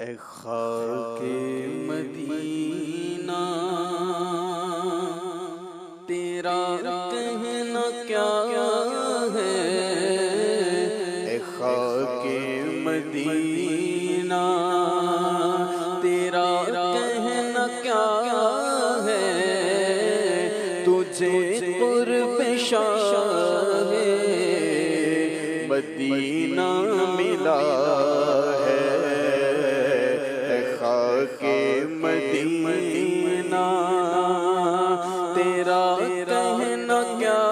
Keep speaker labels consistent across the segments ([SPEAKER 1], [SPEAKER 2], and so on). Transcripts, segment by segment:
[SPEAKER 1] ए खाके मदीना तेरा कहना क्या है। ए खाके मदीना तेरा कहना क्या है। तुझे कुर्ब शाहे मदीना मिला है। खाके मदीना तेरा कहना क्या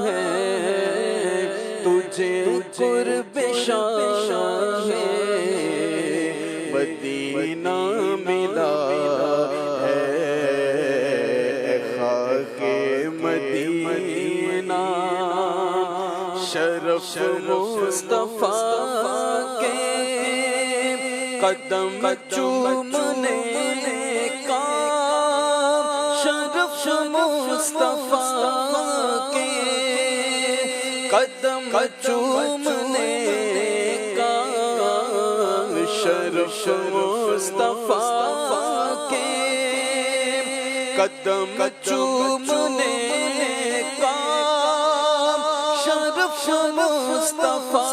[SPEAKER 1] है। तुझे कुर्ब शाहे मदीना मिला है। खाके मदीना शरफ मुस्तफा के कदम चूमने का। शरफ मुस्तफा के कदम चूमने का। शरफ मुस्तफा के कदम चूमने का। शरफ मुस्तफा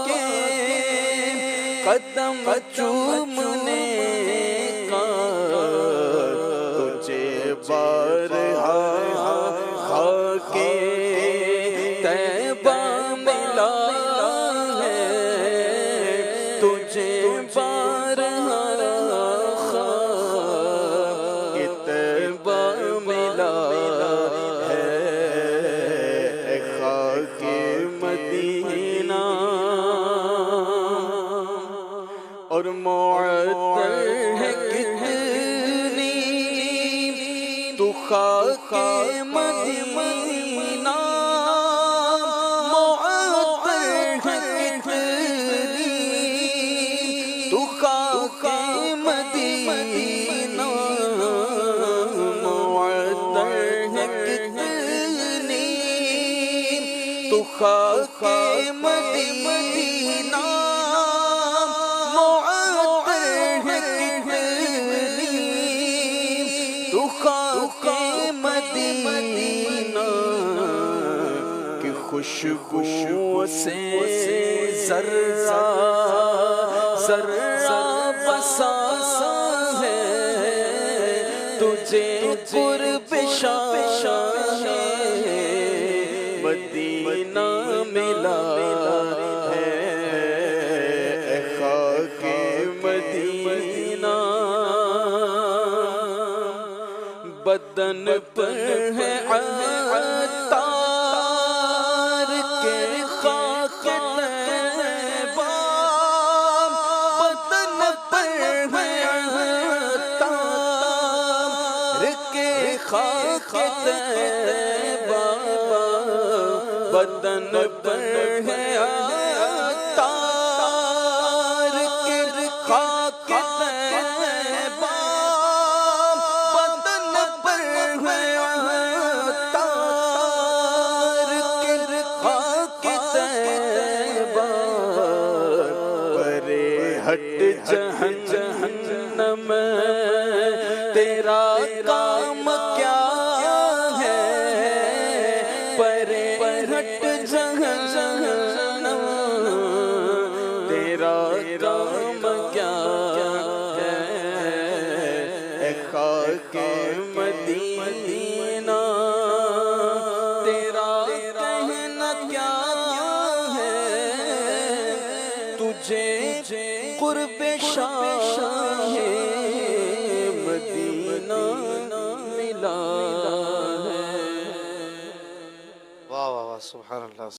[SPEAKER 1] के कदम चूमने का। तुझे बारहा खाके तैबा मिला है। तुझे बारहा खाके तैबा मिला है। खाके मदीना और मुअत्तर है कितनी तू खाके मदीना। मुअत्तर है कितनी तू खाके मदीना। मुअत्तर है कितनी तू खाके मदीना। तू खाके मदीना की खुशबू से ज़र्रा ज़र्रा बसा है। तुझे कुर्ब शाहे मदीना मिला है। खाके मदीना बदन पर है अतार के खाक तैबा। बदन पर है अतार के खाक तैबा। बदन पर है अतार के खाक तैबा। हट जहन्नम तेरा काम क्या है। परे हट जहन्नम तेरा काम क्या है। खाके मदीना तेरा कहना क्या है। तुझे कुर्ब शाहे मदीना मिला है।
[SPEAKER 2] वाह वाह वाह, सुभान अल्लाह।